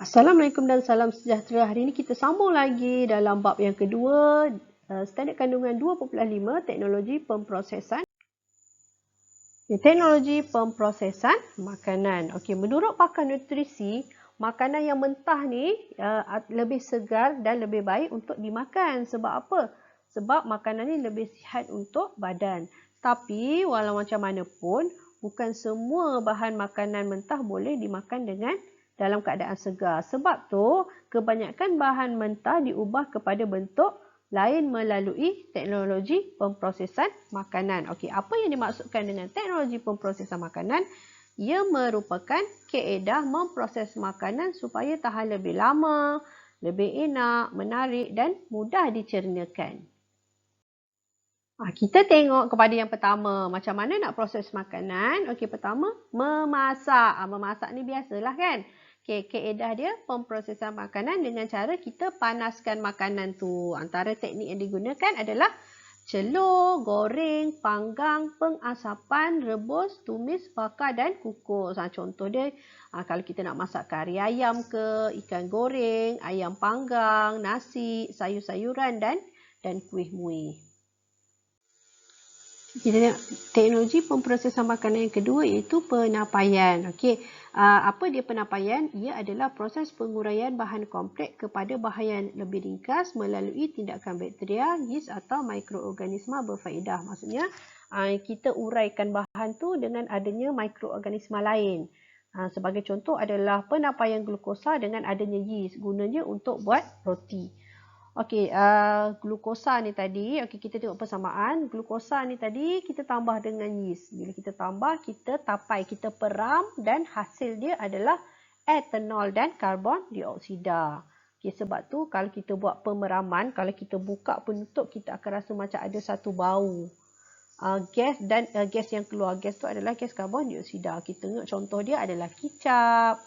Assalamualaikum dan salam sejahtera. Hari ini kita sambung lagi dalam bab yang kedua, standard kandungan 2.5, teknologi pemprosesan. Teknologi pemprosesan makanan. Okey, menurut pakar nutrisi, makanan yang mentah ni lebih segar dan lebih baik untuk dimakan. Sebab apa? Sebab makanan ni lebih sihat untuk badan. Tapi walau macam mana pun, bukan semua bahan makanan mentah boleh dimakan dalam keadaan segar. Sebab tu, kebanyakan bahan mentah diubah kepada bentuk lain melalui teknologi pemprosesan makanan. Okey, apa yang dimaksudkan dengan teknologi pemprosesan makanan? Ia merupakan kaedah memproses makanan supaya tahan lebih lama, lebih enak, menarik dan mudah dicernakan. Kita tengok kepada yang pertama, macam mana nak proses makanan. Okey, pertama, memasak. Memasak ni biasalah kan. Okey, kaedah dia pemprosesan makanan dengan cara kita panaskan makanan tu. Antara teknik yang digunakan adalah celur, goreng, panggang, pengasapan, rebus, tumis, bakar dan kukus. Contoh dia, kalau kita nak masak kari ayam ke, ikan goreng, ayam panggang, nasi, sayur-sayuran dan kuih muih. Kita tengok teknologi pemprosesan makanan yang kedua iaitu penapaian. Okey, apa dia penapaian? Ia adalah proses penguraian bahan kompleks kepada bahan yang lebih ringkas melalui tindakan bakteria, yeast atau mikroorganisma berfaedah. Maksudnya, kita uraikan bahan tu dengan adanya mikroorganisma lain. Sebagai contoh adalah penapaian glukosa dengan adanya yeast. Gunanya untuk buat roti. Okey, glukosa ni tadi, okey, kita tengok persamaan. Glukosa ni tadi kita tambah dengan yeast. Bila kita tambah, kita tapai, kita peram dan hasil dia adalah etanol dan karbon dioksida. Okey, sebab tu kalau kita buat pemeraman, kalau kita buka penutup, kita akan rasa macam ada satu bau. Gas yang keluar, gas tu adalah gas karbon dioksida. Kita tengok contoh dia adalah kicap,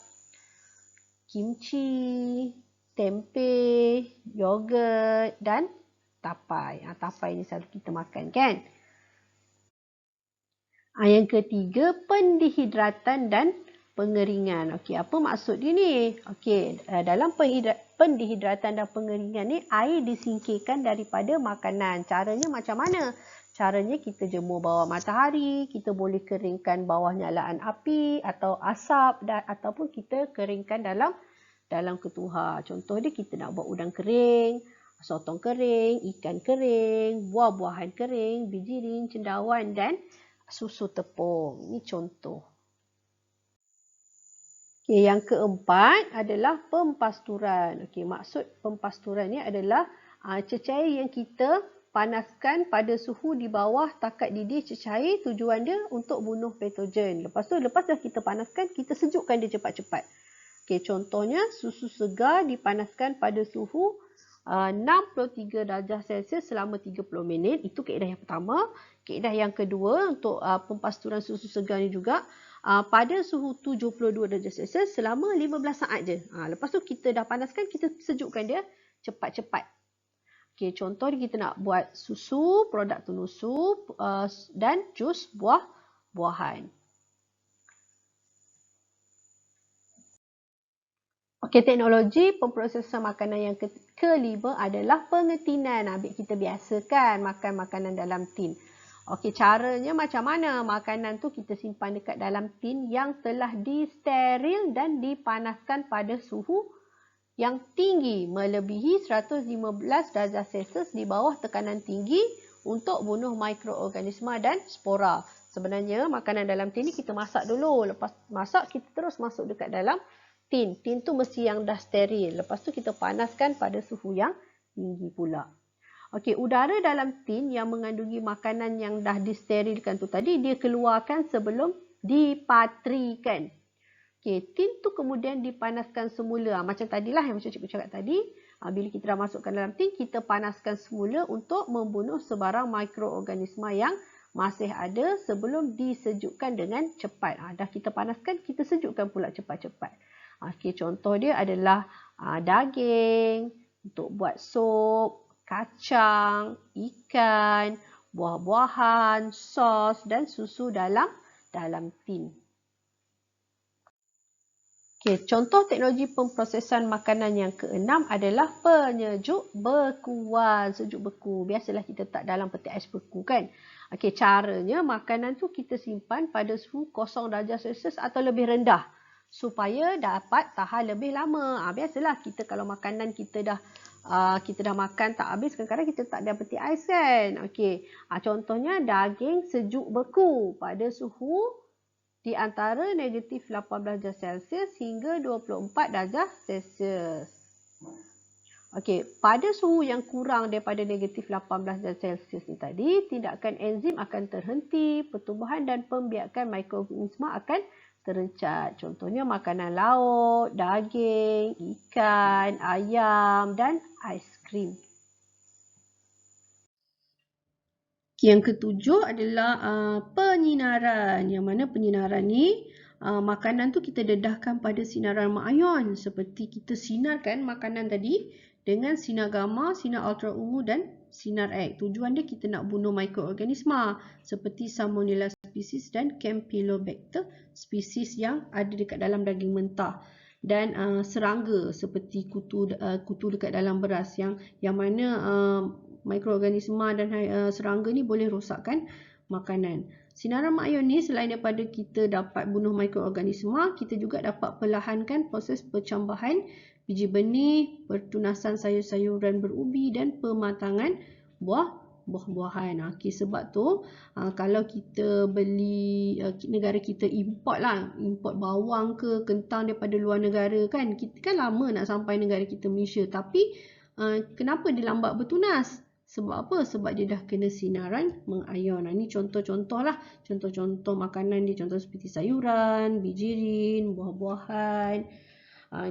kimchi, tempe, yogurt dan tapai. Tapai ni selalu kita makan kan. Yang ketiga, pendehidratan dan pengeringan. Okey, apa maksud dia ni? Okey, dalam pendehidratan dan pengeringan ni, air disingkirkan daripada makanan. Caranya macam mana? Caranya kita jemur bawah matahari, kita boleh keringkan bawah nyalaan api atau asap ataupun kita keringkan dalam ketuhar. Contoh dia kita nak buat udang kering, sotong kering, ikan kering, buah-buahan kering, bijirin, cendawan dan susu tepung. Ini contoh. Okay, yang keempat adalah pempasturan. Okay, maksud pempasturan ni adalah cecair yang kita panaskan pada suhu di bawah takat didih cecair. Tujuan dia untuk bunuh patogen. Lepas dah kita panaskan, kita sejukkan dia cepat-cepat. Okay, contohnya susu segar dipanaskan pada suhu 63 darjah Celsius selama 30 minit. Itu kaedah yang pertama. Kaedah yang kedua untuk pempasturan susu segar ni juga pada suhu 72 darjah Celsius selama 15 saat je. Lepas tu kita dah panaskan, kita sejukkan dia cepat-cepat. Okay, contoh kita nak buat susu, produk tunusu dan jus buah-buahan. Okey, teknologi pemprosesan makanan yang kelima adalah pengetinan. Kita biasakan makan makanan dalam tin. Okey, caranya macam mana? Makanan tu kita simpan dekat dalam tin yang telah disteril dan dipanaskan pada suhu yang tinggi melebihi 115 darjah Celsius di bawah tekanan tinggi untuk bunuh mikroorganisma dan spora. Sebenarnya makanan dalam tin ni kita masak dulu. Lepas masak, kita terus masuk dekat dalam tin. Tin tu mesti yang dah steril. Lepas tu kita panaskan pada suhu yang tinggi pula. Okey, udara dalam tin yang mengandungi makanan yang dah disterilkan tu tadi, dia keluarkan sebelum dipatrikan. Okey, tin tu kemudian dipanaskan semula. Macam tadilah yang macam cikgu cakap tadi. Bila kita dah masukkan dalam tin, kita panaskan semula untuk membunuh sebarang mikroorganisma yang masih ada sebelum disejukkan dengan cepat. Dah kita panaskan, kita sejukkan pula cepat-cepat. Okay, contoh dia adalah daging untuk buat sup, kacang, ikan, buah-buahan, sos dan susu dalam tin. Okey, contoh teknologi pemprosesan makanan yang keenam adalah penyejuk bekuan. Sejuk beku. Biasalah kita letak dalam peti ais beku kan. Okey, caranya makanan tu kita simpan pada suhu 0 darjah Celsius atau lebih rendah supaya dapat tahan lebih lama. Biasalah kita kalau makanan kita dah makan tak habis, kadang-kadang kita letak dalam peti ais kan. Okey, contohnya daging sejuk beku pada suhu di antara negatif 18 darjah Celsius hingga 24 darjah Celsius. Okey, pada suhu yang kurang daripada negatif 18 darjah Celsius ni tadi, tindakan enzim akan terhenti, pertumbuhan dan pembiakan mikroorganisma akan terencat. Contohnya makanan laut, daging, ikan, ayam dan aiskrim. Yang ketujuh adalah penyinaran. Yang mana penyinaran ni makanan tu kita dedahkan pada sinaran mak-ayon seperti kita sinarkan makanan tadi dengan sinar gamma, sinar ultra ungu dan sinar X. Tujuan dia kita nak bunuh mikroorganisma seperti Salmonella species dan Campylobacter species yang ada dekat dalam daging mentah. Dan serangga seperti kutu dekat dalam beras yang mana mikroorganisma dan serangga ni boleh rosakkan makanan. Sinaran mak-ayon ni selain daripada kita dapat bunuh mikroorganisma, kita juga dapat perlahankan proses percambahan biji benih, pertunasan sayur-sayuran berubi dan pematangan buah-buahan. Okey, sebab tu kalau kita beli negara kita import bawang ke kentang daripada luar negara kan, kita kan lama nak sampai negara kita Malaysia, tapi kenapa dia lambat bertunas? Sebab apa? Sebab dia dah kena sinaran mak-ayon. Ini contoh-contoh lah. Contoh-contoh makanan dia. Contoh seperti sayuran, bijirin, buah-buahan.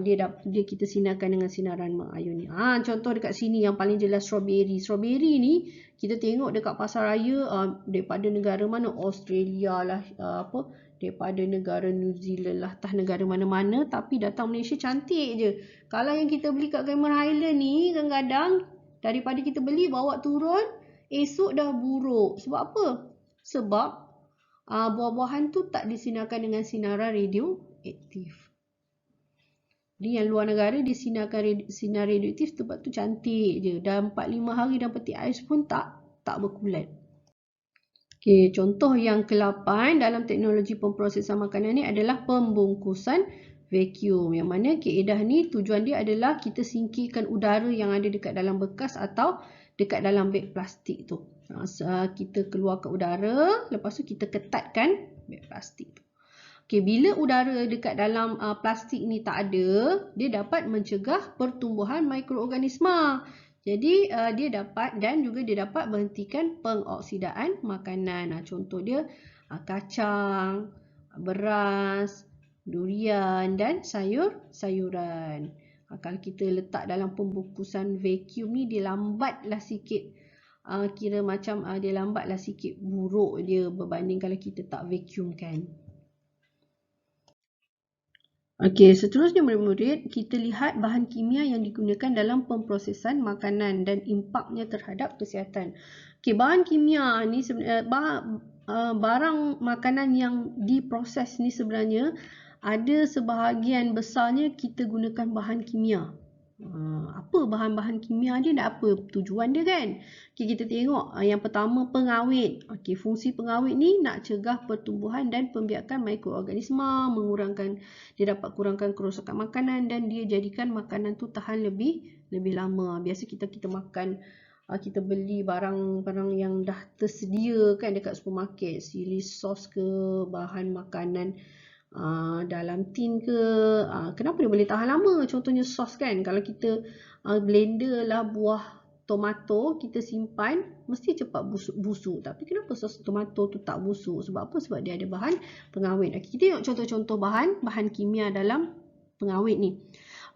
Dia kita sinarkan dengan sinaran mak-ayon ni. Contoh dekat sini yang paling jelas strawberry. Strawberry ni kita tengok dekat pasar raya daripada negara mana? Australia lah, daripada negara New Zealand lah, entah negara mana-mana, tapi datang Malaysia cantik je. Kalau yang kita beli kat Cameron Highland ni kadang-kadang daripada kita beli bawa turun, esok dah buruk. Sebab apa? Sebab buah-buahan tu tak disinarkan dengan sinaran radioaktif. Jadi yang luar negara disinarkan sinar radioaktif sebab tu cantik je. Dah 4-5 hari dalam peti ais pun tak berkulat. Okey, contoh yang ke-8 dalam teknologi pemprosesan makanan ni adalah pembungkusan vacuum. Yang mana kaedah ni tujuan dia adalah kita singkirkan udara yang ada dekat dalam bekas atau dekat dalam beg plastik tu. Kita keluarkan udara, lepas tu kita ketatkan beg plastik tu. Okey, bila udara dekat dalam plastik ni tak ada, dia dapat mencegah pertumbuhan mikroorganisma. Jadi dia dapat menghentikan pengoksidaan makanan. Contoh dia kacang, beras, durian dan sayur-sayuran. Kalau kita letak dalam pembungkusan vacuum ni, dia lambatlah sikit. Dia lambatlah sikit buruk dia berbanding kalau kita tak vacuum kan. Okey, seterusnya murid-murid, kita lihat bahan kimia yang digunakan dalam pemprosesan makanan dan impaknya terhadap kesihatan. Okey, bahan kimia ni barang makanan yang diproses ni sebenarnya ada sebahagian besarnya kita gunakan bahan kimia. Apa bahan-bahan kimia dia, nak apa tujuan dia kan? Okay, kita tengok yang pertama pengawet. Okay, fungsi pengawet ni nak cegah pertumbuhan dan pembiakan mikroorganisma, dia dapat kurangkan kerosakan makanan dan dia jadikan makanan tu tahan lebih lama. Biasa kita makan, kita beli barang-barang yang dah tersedia kan dekat supermarket, chili sauce ke, bahan makanan dalam tin ke, kenapa dia boleh tahan lama? Contohnya sos kan, kalau kita blender lah buah tomato, kita simpan mesti cepat busuk. Tapi kenapa sos tomato tu tak busuk? Sebab apa? Sebab dia ada bahan pengawet. Kita tengok contoh-contoh bahan kimia dalam pengawet ni.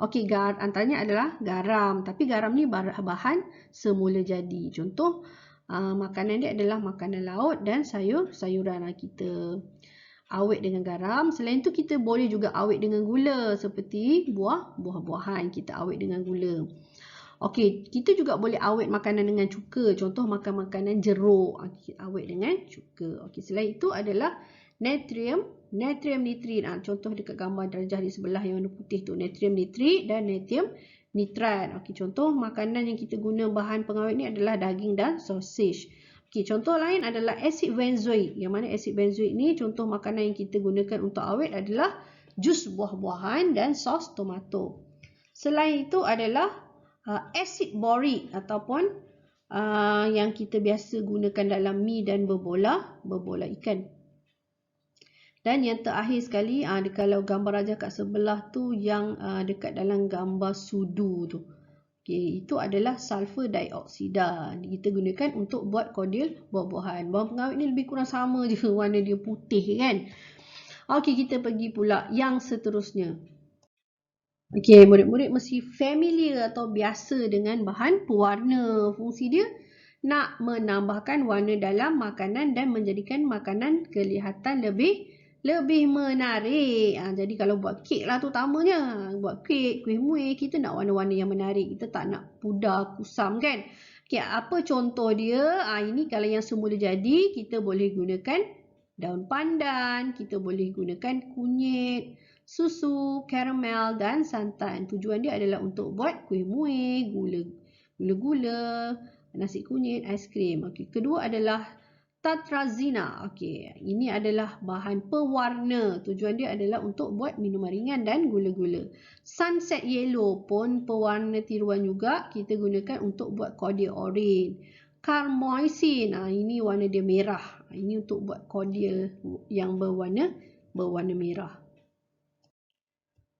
Okey, antaranya adalah garam. Tapi garam ni bahan semula jadi. Contoh makanan dia adalah makanan laut dan sayur-sayuran. Kita awet dengan garam. Selain tu kita boleh juga awet dengan gula seperti buah-buahan, kita awet dengan gula. Okey, kita juga boleh awet makanan dengan cuka. Contoh makan makanan jeruk, kita awet dengan cuka. Okey, selain itu adalah natrium natrium nitrit. Contoh dekat gambar darjah di sebelah yang warna putih tu, natrium nitrit dan natrium nitrat. Okey, contoh makanan yang kita guna bahan pengawet ni adalah daging dan sausage. Okey, contoh lain adalah asid benzoik. Yang mana asid benzoik ni contoh makanan yang kita gunakan untuk awet adalah jus buah-buahan dan sos tomato. Selain itu adalah asid borik ataupun yang kita biasa gunakan dalam mi dan berbola ikan. Dan yang terakhir sekali, kalau gambar raja kat sebelah tu yang dekat dalam gambar sudu tu. Okay, itu adalah sulfur dioksida. Kita gunakan untuk buat kodil buah-buahan. Bahan pengawet ni lebih kurang sama je warna dia putih kan. Okey, kita pergi pula yang seterusnya. Okey, murid-murid mesti familiar atau biasa dengan bahan pewarna. Fungsi dia nak menambahkan warna dalam makanan dan menjadikan makanan kelihatan lebih menarik. Jadi kalau buat kek lah terutamanya. Buat kek, kuih muih, kita nak warna-warna yang menarik. Kita tak nak pudar, kusam kan. Okay, apa contoh dia? Ini kalau yang semula jadi, kita boleh gunakan daun pandan. Kita boleh gunakan kunyit, susu, karamel dan santan. Tujuan dia adalah untuk buat kuih muih, gula-gula, nasi kunyit, aiskrim. Okay. Kedua adalah Tatrazina. Okey, ini adalah bahan pewarna. Tujuan dia adalah untuk buat minuman ringan dan gula-gula. Sunset yellow pun pewarna tiruan juga. Kita gunakan untuk buat cordial orange. Carmoisin, ini warna dia merah. Ini untuk buat cordial yang berwarna merah.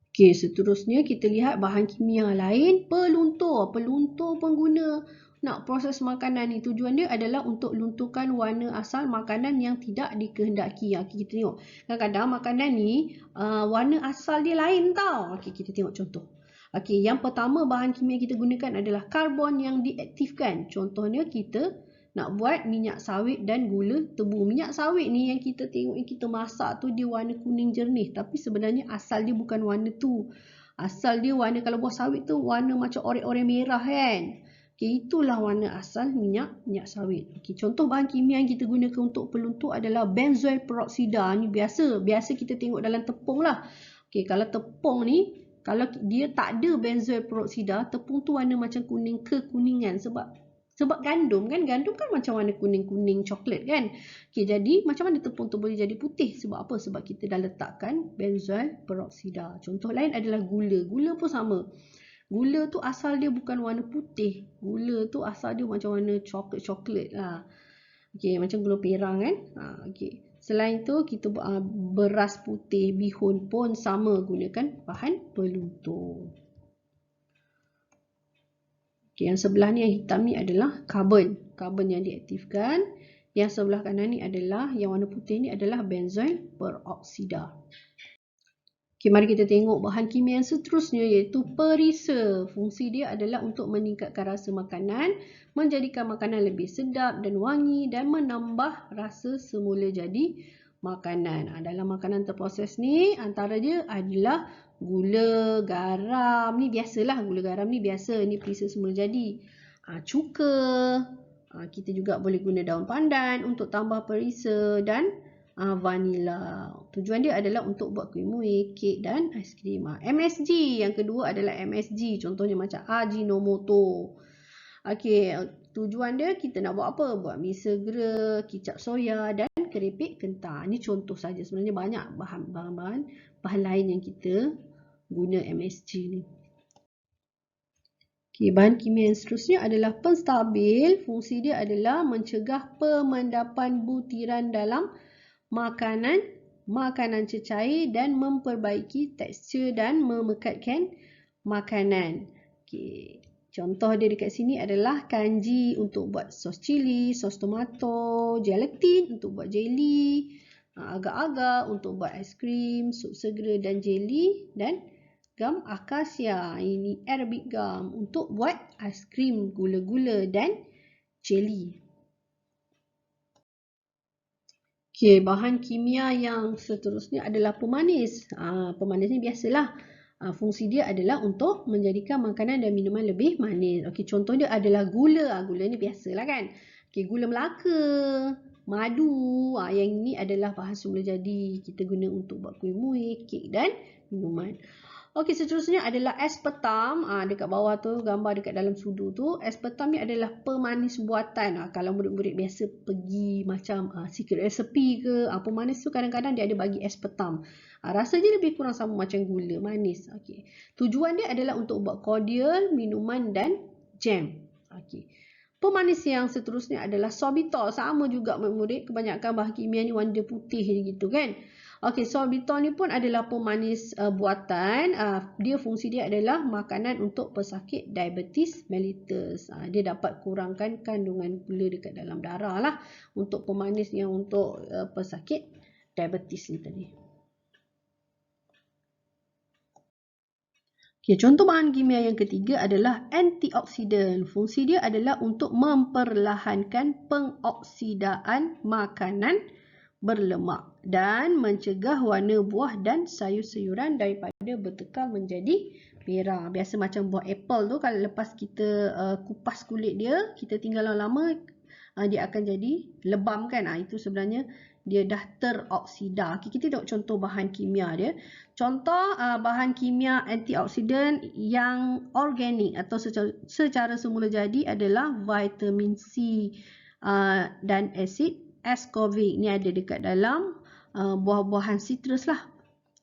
Okey, seterusnya kita lihat bahan kimia lain. Peluntur. Peluntur pengguna nak proses makanan ni, tujuan dia adalah untuk lunturkan warna asal makanan yang tidak dikehendaki. Kita tengok kadang-kadang makanan ni warna asal dia lain tau. Okey, kita tengok contoh. Okey, yang pertama bahan kimia kita gunakan adalah karbon yang diaktifkan. Contohnya kita nak buat minyak sawit dan gula tebu. Minyak sawit ni yang kita tengok, yang kita masak tu dia warna kuning jernih, tapi sebenarnya asal dia bukan warna tu. Asal dia warna, kalau buah sawit tu warna macam oranye-oranye merah kan. Okay, itulah warna asal minyak sawit. Okay, contoh bahan kimia yang kita gunakan untuk peluntur adalah benzoyl peroksida. Ini biasa kita tengok dalam tepung lah. Okay, kalau tepung ni, kalau dia tak ada benzoyl peroksida, tepung tu warna macam kuning kekuningan sebab gandum kan macam warna kuning-kuning coklat kan. Okay, jadi macam mana tepung tu boleh jadi putih? Sebab apa? Sebab kita dah letakkan benzoyl peroksida. Contoh lain adalah gula. Gula pun sama. Gula tu asal dia bukan warna putih. Gula tu asal dia macam warna coklat-coklat lah. Okey, macam gula perang kan. Okey. Selain tu kita beras putih, bihun pun sama gunakan bahan peluntur. Okey, yang sebelah ni yang hitam ni adalah karbon. Karbon yang diaktifkan. Yang sebelah kanan ni adalah, yang warna putih ni adalah benzoyl peroksida. Okay, mari kita tengok bahan kimia yang seterusnya iaitu perisa. Fungsi dia adalah untuk meningkatkan rasa makanan, menjadikan makanan lebih sedap dan wangi dan menambah rasa semula jadi makanan. Dalam makanan terproses ni antara dia adalah gula, garam. Ni biasalah, gula garam ni biasa. Ni perisa semula jadi. Cuka. Kita juga boleh guna daun pandan untuk tambah perisa dan vanila. Tujuan dia adalah untuk buat kuih muih, kek dan aiskrim. MSG yang kedua adalah MSG. Contohnya macam Ajinomoto. Okey, tujuan dia kita nak buat apa? Buat mi segera, kicap soya dan keripik kentang. Ini contoh saja. Sebenarnya banyak bahan lain yang kita guna MSG ni. Okay, bahan kimia yang seterusnya adalah penstabil. Fungsi dia adalah mencegah pemendapan butiran dalam makanan cecair dan memperbaiki tekstur dan memekatkan makanan. Okay. Contoh dia dekat sini adalah kanji untuk buat sos cili, sos tomato, gelatin untuk buat jelly, agar-agar untuk buat aiskrim, sup segera dan jelly, dan gam akasia, ini Arabic gum untuk buat aiskrim, gula-gula dan jelly. Okay, bahan kimia yang seterusnya adalah pemanis. Pemanis ni biasalah. Fungsi dia adalah untuk menjadikan makanan dan minuman lebih manis. Okay, contoh dia adalah gula. Gula ni biasalah kan. Okay, gula Melaka, madu. Yang ini adalah bahan semula jadi. Kita guna untuk buat kuih muih, kek dan minuman. Okey, seterusnya adalah aspartam. Dekat bawah tu gambar dekat dalam sudu tu. Aspartam ni adalah pemanis buatan. Kalau murid-murid biasa pergi macam secret recipe ke, pemanis tu kadang-kadang dia ada bagi aspartam. Rasa dia lebih kurang sama macam gula manis. Okey. Tujuan dia adalah untuk buat cordial, minuman dan jam. Okey. Pemanis yang seterusnya adalah sorbitol. Sama juga murid-murid, kebanyakan bahan kimia ni warna putih gitu kan. Okey, sorbitol ni pun adalah pemanis buatan. Dia fungsi dia adalah makanan untuk pesakit diabetes mellitus. Dia dapat kurangkan kandungan gula dekat dalam darah lah untuk pemanis yang untuk pesakit diabetes ni tadi. Okay, contoh bahan kimia yang ketiga adalah antioksidan. Fungsi dia adalah untuk memperlahankan pengoksidaan makanan berlemak dan mencegah warna buah dan sayur-sayuran daripada bertekal menjadi merah. Biasa macam buah apple tu, kalau lepas kita kupas kulit dia, kita tinggal lama-lama, dia akan jadi lebam kan. Itu sebenarnya dia dah teroksida. Kita tengok contoh bahan kimia dia. Contoh bahan kimia antioksidan yang organik atau secara semula jadi adalah vitamin C dan asid ascorbic. Ni ada dekat dalam buah-buahan citrus lah.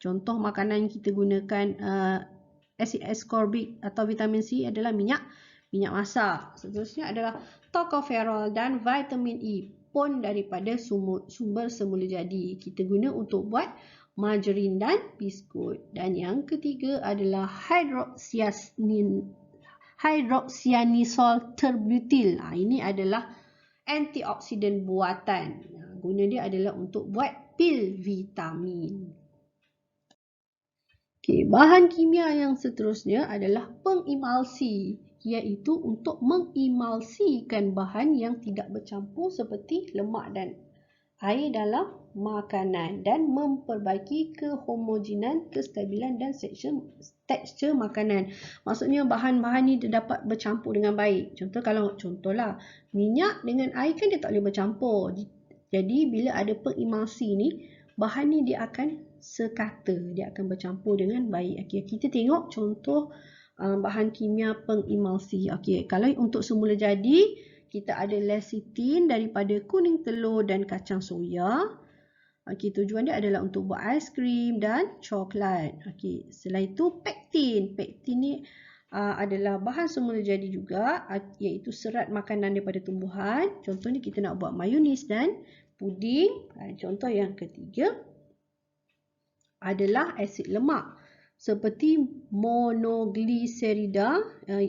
Contoh makanan yang kita gunakan asid ascorbic atau vitamin C adalah minyak masak. Seterusnya adalah tocopherol dan vitamin E pun daripada sumber semula jadi. Kita guna untuk buat margarin dan biskut. Dan yang ketiga adalah hydroxyanisol terbutil. Ini adalah antioksidan buatan. Guna dia adalah untuk buat pil vitamin. Okay, bahan kimia yang seterusnya adalah pengimalsi, iaitu untuk mengimalsikan bahan yang tidak bercampur seperti lemak dan air dalam makanan dan memperbaiki kehomogenan, kestabilan dan tekstur makanan. Maksudnya bahan-bahan ni dapat bercampur dengan baik. Contohlah minyak dengan air kan dia tak boleh bercampur. Jadi bila ada pengimulsi ni, bahan ni dia akan sekata, dia akan bercampur dengan baik. Okay, kita tengok contoh bahan kimia pengimulsi. Okay, kalau untuk semula jadi, kita ada lecithin daripada kuning telur dan kacang soya. Okay, tujuan dia adalah untuk buat aiskrim dan coklat. Okay, selain itu pektin. Pektin ni adalah bahan semula jadi juga, iaitu serat makanan daripada tumbuhan. Contohnya kita nak buat mayonis dan puding. Contoh yang ketiga adalah asid lemak seperti monoglicerida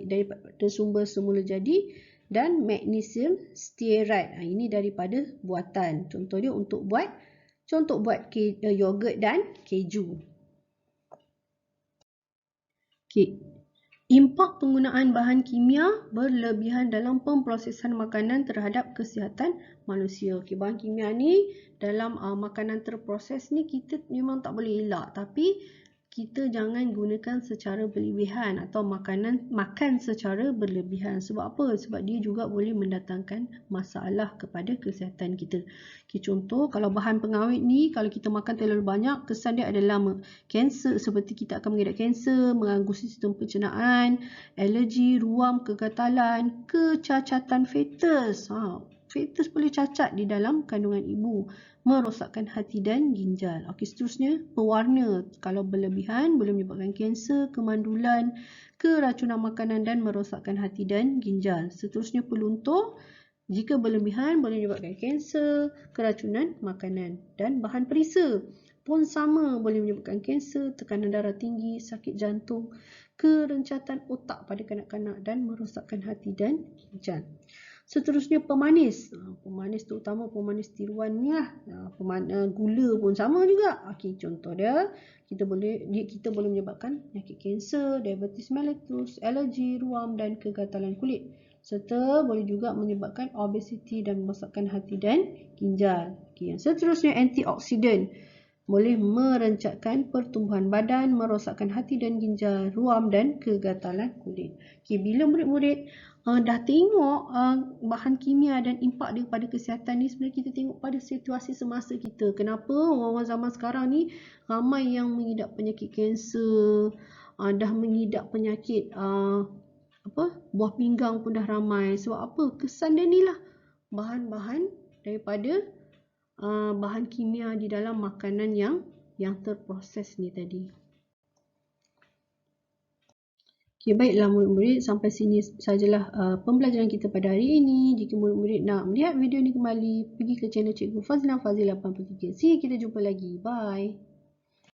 daripada sumber semula jadi dan magnesium stearate. Ini daripada buatan. Contoh dia untuk buat yogurt dan keju. Okay. Impak penggunaan bahan kimia berlebihan dalam pemprosesan makanan terhadap kesihatan manusia. Okay, bahan kimia ni dalam makanan terproses ni kita memang tak boleh elak, tapi kita jangan gunakan secara berlebihan atau makan secara berlebihan. Sebab apa? Sebab dia juga boleh mendatangkan masalah kepada kesihatan kita. Okay, contoh kalau bahan pengawet ni, kalau kita makan terlalu banyak, kesan dia adalah kanser, seperti kita akan mengidap kanser, mengganggu sistem pencernaan, alergi, ruam, kegatalan, kecacatan fetus. Fetus boleh cacat di dalam kandungan ibu, merosakkan hati dan ginjal. Okey, seterusnya pewarna. Kalau berlebihan boleh menyebabkan kanser, kemandulan, keracunan makanan dan merosakkan hati dan ginjal. Seterusnya peluntur. Jika berlebihan boleh menyebabkan kanser, keracunan makanan. Dan bahan perisa pun sama, boleh menyebabkan kanser, tekanan darah tinggi, sakit jantung, kerencatan otak pada kanak-kanak dan merosakkan hati dan ginjal. Seterusnya pemanis. Pemanis terutama pemanis tiruan ni lah. Gula pun sama juga. Okey, contoh dia kita boleh menyebabkan penyakit kanser, diabetes mellitus, alergi, ruam dan kegatalan kulit. Serta boleh juga menyebabkan obesiti dan merosakkan hati dan ginjal. Okey, yang seterusnya antioksidan. boleh merencatkan pertumbuhan badan, merosakkan hati dan ginjal, ruam dan kegatalan kulit. Okay, bila murid-murid dah tengok bahan kimia dan impak dia pada kesihatan ni, sebenarnya kita tengok pada situasi semasa kita. Kenapa orang-orang zaman sekarang ni ramai yang mengidap penyakit kanser, dah mengidap penyakit buah pinggang pun dah ramai. Sebab apa? Kesan dia ni lah bahan-bahan daripada bahan kimia di dalam makanan yang terproses ni tadi. Okay, baiklah murid-murid, sampai sini sajalah pembelajaran kita pada hari ini. Jika murid-murid nak melihat video ni kembali, pergi ke channel Cikgu Fazila 83. See, kita jumpa lagi. Bye.